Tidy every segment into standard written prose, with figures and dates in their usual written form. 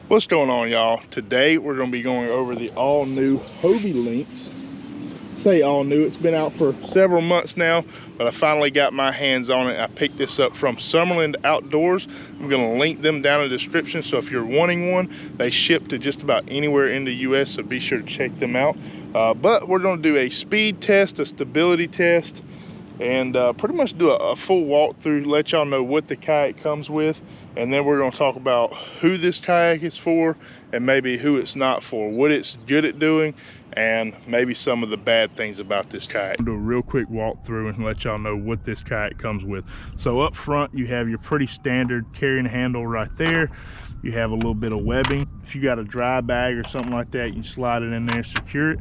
What's going on, y'all? Today we're going to be going over the all-new Hobie Lynx. Say all new, it's been out for several months now, but I finally got my hands on it. I picked this up from Summerland Outdoors. I'm going to link them down in the description, so if you're wanting one, they ship to just about anywhere in the US, so be sure to check them out. But we're going to do a speed test, a stability test, and pretty much do a full walkthrough, let y'all know what the kayak comes with. And then we're going to talk about who this kayak is for and maybe who it's not for, what it's good at doing, and maybe some of the bad things about this kayak. I'll do a real quick walkthrough and let y'all know what this kayak comes with. So up front, you have your pretty standard carrying handle right there. You have a little bit of webbing. If you got a dry bag or something like that, you can slide it in there, secure it.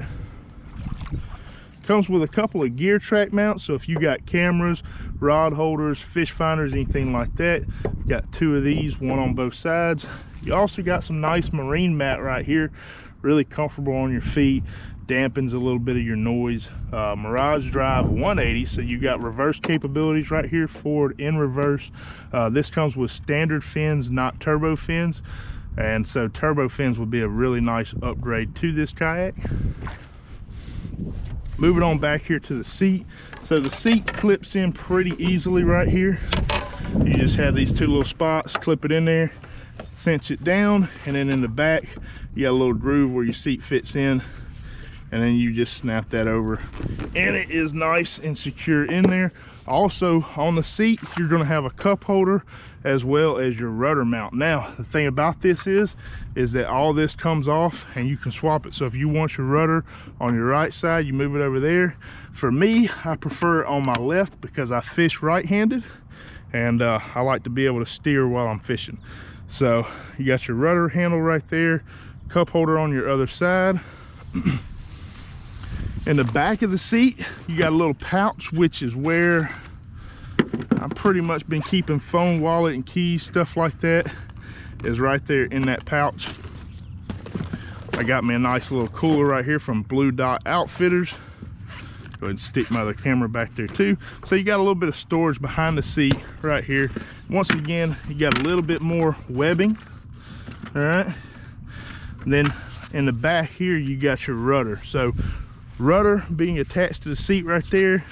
Comes with a couple of gear track mounts, so if you got cameras, rod holders, fish finders, anything like that, you got two of these, one on both sides. You also got some nice marine mat right here, really comfortable on your feet, dampens a little bit of your noise. Mirage Drive 180, so you got reverse capabilities right here, forward and reverse. This comes with standard fins, not turbo fins, and so turbo fins would be a really nice upgrade to this kayak. Moving on back here to the seat. So the seat clips in pretty easily right here. You just have these two little spots, clip it in there, cinch it down, and then in the back, you got a little groove where your seat fits in, and then you just snap that over. And it is nice and secure in there. Also on the seat, you're gonna have a cup holder as well as your rudder mount. Now, the thing about this is that all this comes off and you can swap it. So if you want your rudder on your right side, you move it over there. For me, I prefer it on my left because I fish right-handed, and I like to be able to steer while I'm fishing. So you got your rudder handle right there, cup holder on your other side. In the back of the seat, you got a little pouch, which is where I've pretty much been keeping phone, wallet, and keys, stuff like that, is right there in that pouch. I got me a nice little cooler right here from Blue Dot Outfitters. Go ahead and stick my other camera back there too. So you got a little bit of storage behind the seat right here. Once again, you got a little bit more webbing, all right? And then in the back here, you got your rudder. So rudder being attached to the seat right there,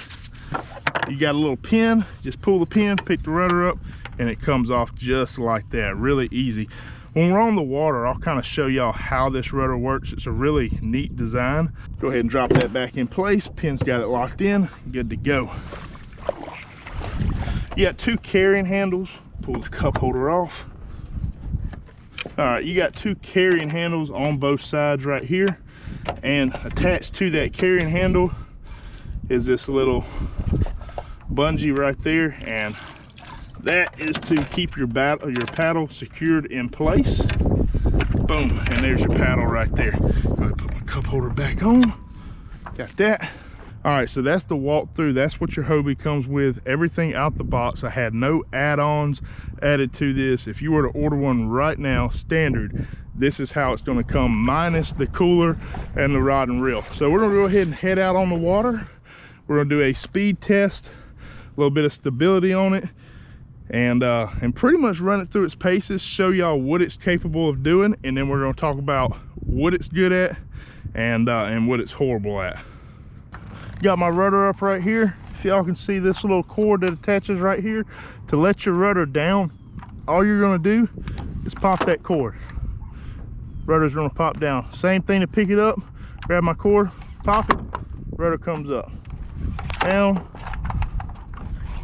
you got a little pin, just pull the pin, pick the rudder up, and it comes off just like that. Really easy. When we're on the water, I'll kind of show y'all how this rudder works. It's a really neat design. Go ahead and drop that back in place. Pin's got it locked in, good to go. You got two carrying handles. Pull the cup holder off. All right, you got two carrying handles on both sides right here, and attached to that carrying handle is this little bungee right there, and that is to keep your paddle secured in place. Boom, and there's your paddle right there. Go ahead and put my cup holder back on. Got that. All right, so that's the walkthrough. That's what your Hobie comes with, everything out the box. I had no add-ons added to this. If you were to order one right now, standard, this is how it's gonna come, minus the cooler and the rod and reel. So we're gonna go ahead and head out on the water. We're gonna do a speed test, a little bit of stability on it, and pretty much run it through its paces, show y'all what it's capable of doing, and then we're gonna talk about what it's good at and what it's horrible at. Got my rudder up right here. If y'all can see this little cord that attaches right here, to let your rudder down, all you're gonna do is pop that cord. Rudder's gonna pop down. Same thing to pick it up, grab my cord, pop it, rudder comes up, down,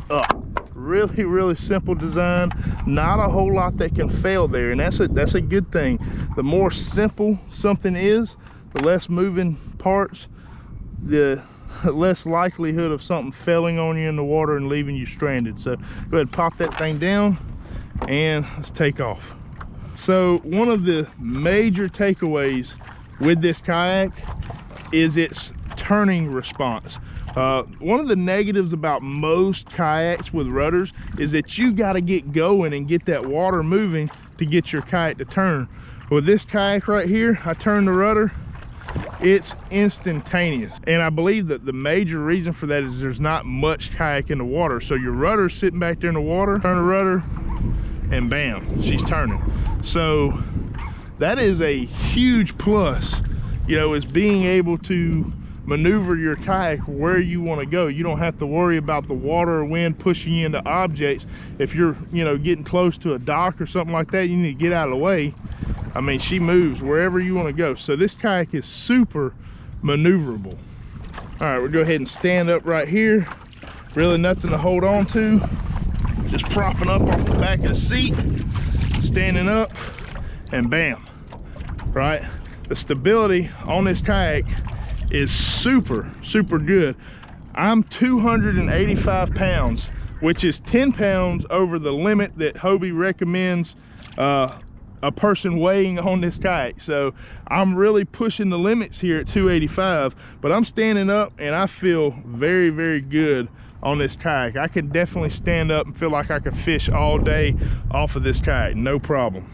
up. Really, really simple design. Not a whole lot that can fail there, and that's a good thing. The more simple something is, the less moving parts, the less likelihood of something failing on you in the water and leaving you stranded. So go ahead and pop that thing down and let's take off. So one of the major takeaways with this kayak is its turning response. One of the negatives about most kayaks with rudders is that you got to get going and get that water moving to get your kayak to turn. With this kayak right here, I turn the rudder, it's instantaneous. And I believe that the major reason for that is there's not much kayak in the water. So your rudder's sitting back there in the water, turn the rudder, and bam, she's turning. So that is a huge plus, you know, is being able to maneuver your kayak where you want to go. You don't have to worry about the water or wind pushing you into objects. If you're, you know, getting close to a dock or something like that, you need to get out of the way. I mean, she moves wherever you want to go. So this kayak is super maneuverable. All right, we'll go ahead and stand up right here. Really nothing to hold on to. Just propping up off the back of the seat, standing up, and bam, right? The stability on this kayak is super good. I'm 285 pounds, which is 10 pounds over the limit that Hobie recommends a person weighing on this kayak. So I'm really pushing the limits here at 285, but I'm standing up and I feel very good on this kayak. I can definitely stand up and feel like I could fish all day off of this kayak, no problem.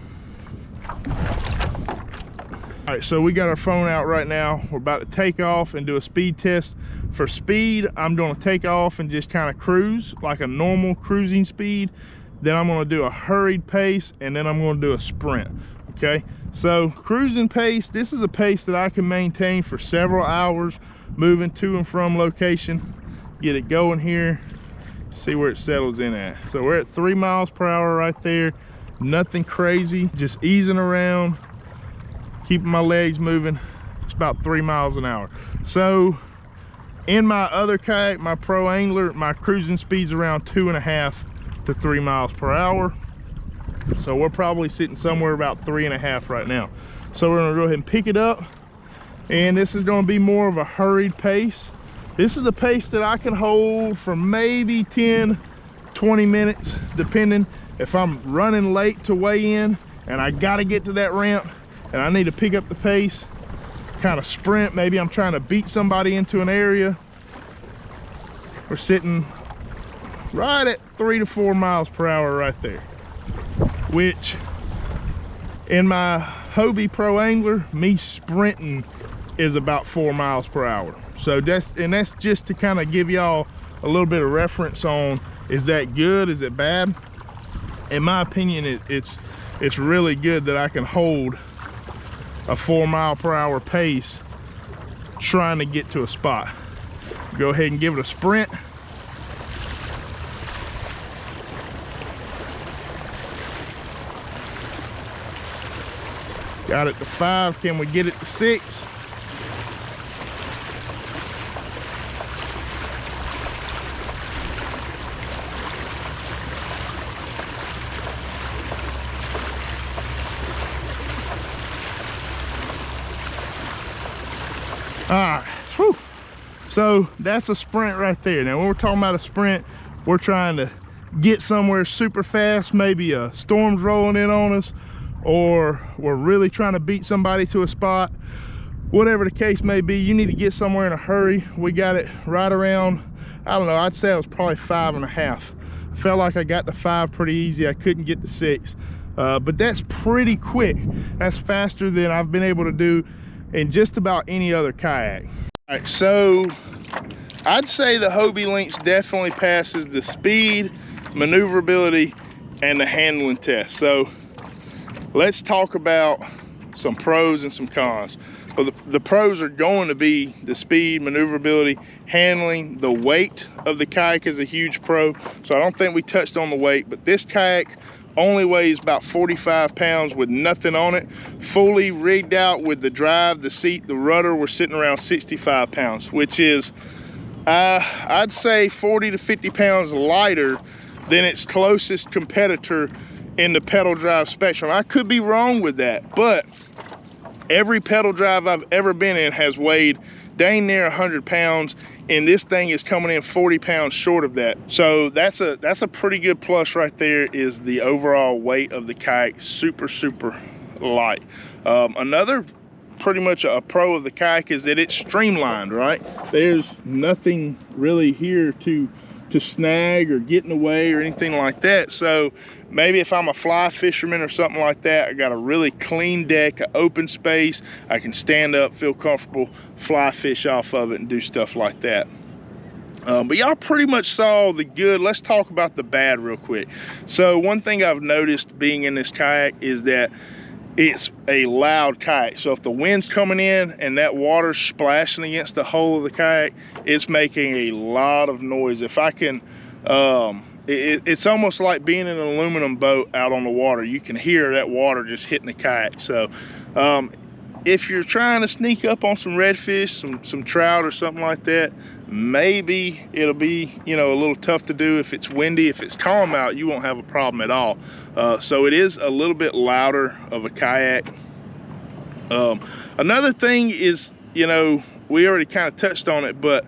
All right, so we got our phone out right now. We're about to take off and do a speed test. For speed, I'm going to take off and just kind of cruise like a normal cruising speed. Then I'm going to do a hurried pace, and then I'm going to do a sprint. Okay, so cruising pace, this is a pace that I can maintain for several hours, moving to and from location. Get it going here, see where it settles in at. So we're at 3 miles per hour right there. Nothing crazy, just easing around, keeping my legs moving. It's about 3 miles an hour. So in my other kayak, my Pro Angler, my cruising speed's around 2.5 to 3 miles per hour. So we're probably sitting somewhere about 3.5 right now. So we're gonna go ahead and pick it up, and this is gonna be more of a hurried pace. This is a pace that I can hold for maybe 10, 20 minutes, depending. If I'm running late to weigh in and I gotta get to that ramp and I need to pick up the pace, kind of sprint, maybe I'm trying to beat somebody into an area, we're sitting right at 3 to 4 miles per hour right there, which in my Hobie Pro Angler, me sprinting is about 4 miles per hour. So that's just to kind of give y'all a little bit of reference on, is that good, is it bad? In my opinion, it's really good that I can hold a 4 mile per hour pace trying to get to a spot. Go ahead and give it a sprint. Got it to 5, can we get it to 6? All right, whew. So that's a sprint right there. Now when we're talking about a sprint, we're trying to get somewhere super fast, maybe a storm's rolling in on us, or we're really trying to beat somebody to a spot. Whatever the case may be, you need to get somewhere in a hurry. We got it right around, I don't know, I'd say it was probably 5.5. Felt like I got to 5 pretty easy. I couldn't get to 6, but that's pretty quick. That's faster than I've been able to do in just about any other kayak. All right, so I'd say the Hobie Lynx definitely passes the speed, maneuverability, and the handling test. So let's talk about some pros and some cons. Well, the pros are going to be the speed, maneuverability, handling. The weight of the kayak is a huge pro, so I don't think we touched on the weight, but this kayak only weighs about 45 pounds with nothing on it. Fully rigged out with the drive, the seat, the rudder, we're sitting around 65 pounds, which is, I'd say 40 to 50 pounds lighter than its closest competitor in the pedal drive spectrum. I could be wrong with that, but every pedal drive I've ever been in has weighed dang near 100 pounds, and this thing is coming in 40 pounds short of that. So that's a pretty good plus right there, is the overall weight of the kayak. Super light. Another pretty much a pro of the kayak is that it's streamlined, right? There's nothing really here to snag or get in the way or anything like that. So maybe if I'm a fly fisherman or something like that, I got a really clean deck, an open space, I can stand up, feel comfortable, fly fish off of it and do stuff like that. But y'all pretty much saw the good. Let's talk about the bad real quick. So one thing I've noticed being in this kayak is that it's a loud kayak. So if the wind's coming in and that water's splashing against the hull of the kayak, it's making a lot of noise. If I can, it's almost like being in an aluminum boat out on the water. You can hear that water just hitting the kayak. So if you're trying to sneak up on some redfish, some trout or something like that, maybe it'll be, you know, a little tough to do if it's windy. If it's calm out, you won't have a problem at all. So it is a little bit louder of a kayak. Another thing is, you know, we already kind of touched on it, but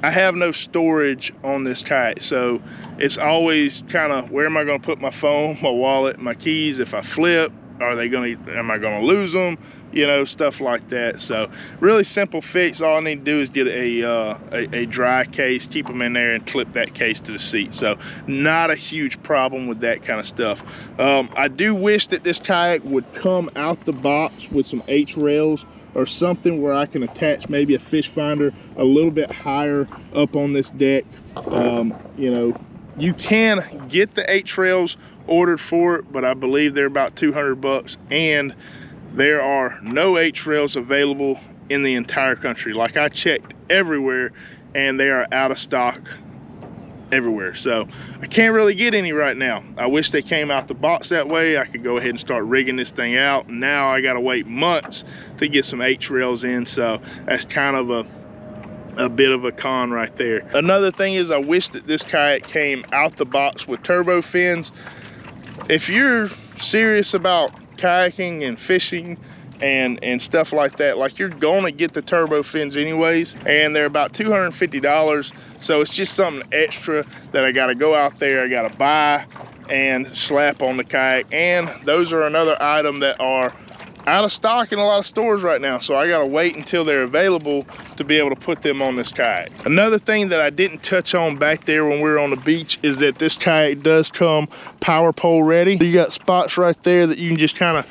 I have no storage on this kayak. So it's always kind of, where am I going to put my phone, my wallet, my keys? If I flip, am I gonna lose them? You know, stuff like that. So really simple fix. All I need to do is get a dry case, keep them in there, and clip that case to the seat. So not a huge problem with that kind of stuff. I do wish that this kayak would come out the box with some H rails or something where I can attach maybe a fish finder a little bit higher up on this deck. You know, you can get the H rails ordered for it, but I believe they're about 200 bucks, and there are no H rails available in the entire country. Like, I checked everywhere and they are out of stock everywhere. So I can't really get any right now. I wish they came out the box that way. I could go ahead and start rigging this thing out. Now I gotta wait months to get some H rails in, so that's kind of a bit of a con right there. Another thing is, I wish that this kayak came out the box with turbo fins. If you're serious about kayaking and fishing and stuff like that, like, you're gonna get the turbo fins anyways, and they're about $250. So it's just something extra that I gotta go out there, I gotta buy and slap on the kayak. And those are another item that are out of stock in a lot of stores right now, so I gotta wait until they're available to be able to put them on this kayak. Another thing that I didn't touch on back there when we were on the beach is that this kayak does come power pole ready. You got spots right there that you can just kind of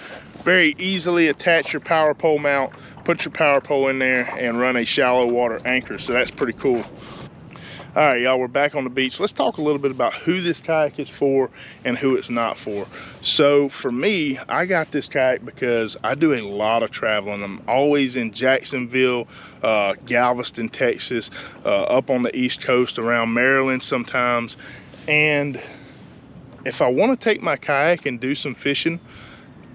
very easily attach your power pole mount, put your power pole in there, and run a shallow water anchor. So that's pretty cool. All right, y'all, we're back on the beach. Let's talk a little bit about who this kayak is for and who it's not for. So for me, I got this kayak because I do a lot of traveling. I'm always in Jacksonville, Galveston, Texas, up on the East Coast, around Maryland sometimes. And if I want to take my kayak and do some fishing,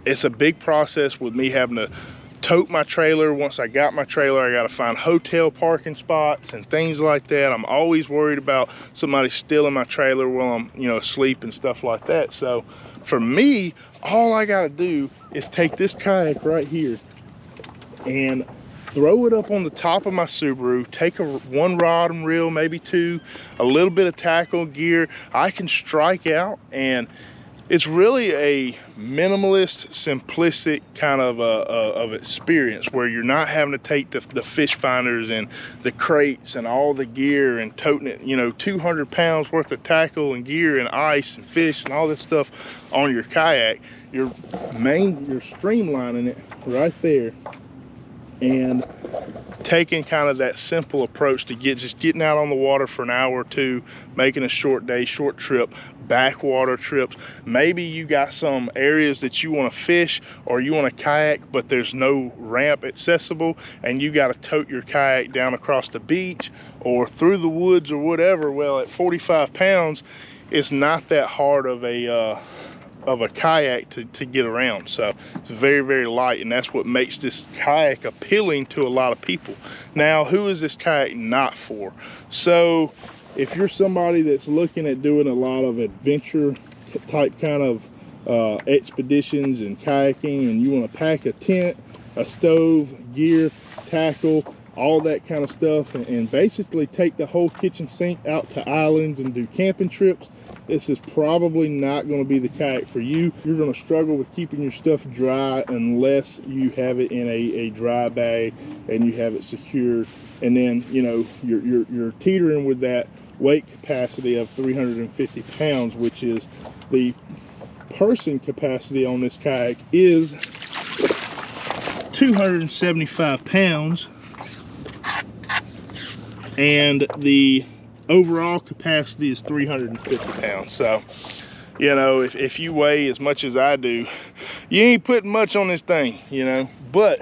it's a big process with me having to tote my trailer. Once I got my trailer, I got to find hotel parking spots and things like that. I'm always worried about somebody stealing my trailer while I'm, you know, asleep and stuff like that. So for me, all I got to do is take this kayak right here and throw it up on the top of my Subaru, take one rod and reel, maybe two, a little bit of tackle, gear. I can strike out, and it's really a minimalist, simplistic kind of experience where you're not having to take the fish finders and the crates and all the gear and toting it, you know, 200 pounds worth of tackle and gear and ice and fish and all this stuff on your kayak. You're streamlining it right there and taking kind of that simple approach to just getting out on the water for an hour or two, making a short day, short trip, backwater trips. Maybe you got some areas that you want to fish or you want to kayak, but there's no ramp accessible, and you got to tote your kayak down across the beach or through the woods or whatever. Well, at 45 pounds, it's not that hard of a kayak to get around. So it's very, very light, and that's what makes this kayak appealing to a lot of people. Now, who is this kayak not for? So if you're somebody that's looking at doing a lot of adventure type kind of expeditions and kayaking, and you want to pack a tent, a stove, gear, tackle, all that kind of stuff, and basically take the whole kitchen sink out to islands and do camping trips, this is probably not going to be the kayak for you. You're going to struggle with keeping your stuff dry unless you have it in a dry bag and you have it secured. And then, you know, you're teetering with that weight capacity of 350 pounds, which is the person capacity on this kayak is 275 pounds. And the overall capacity is 350 pounds. So, you know, if you weigh as much as I do, you ain't putting much on this thing, you know. But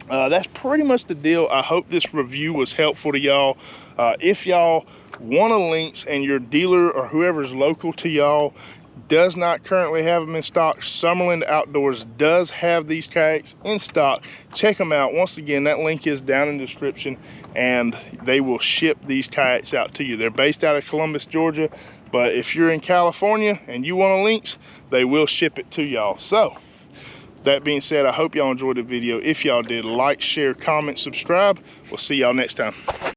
that's pretty much the deal. I hope this review was helpful to y'all. If y'all want a Lynx and your dealer or whoever's local to y'all does not currently have them in stock, Summerland Outdoors does have these kayaks in stock. Check them out. Once again, that link is down in the description, and they will ship these kayaks out to you. They're based out of Columbus, Georgia, but if you're in California and you want a Lynx, they will ship it to y'all. So that being said, I hope y'all enjoyed the video. If y'all did, like, share, comment, subscribe. We'll see y'all next time.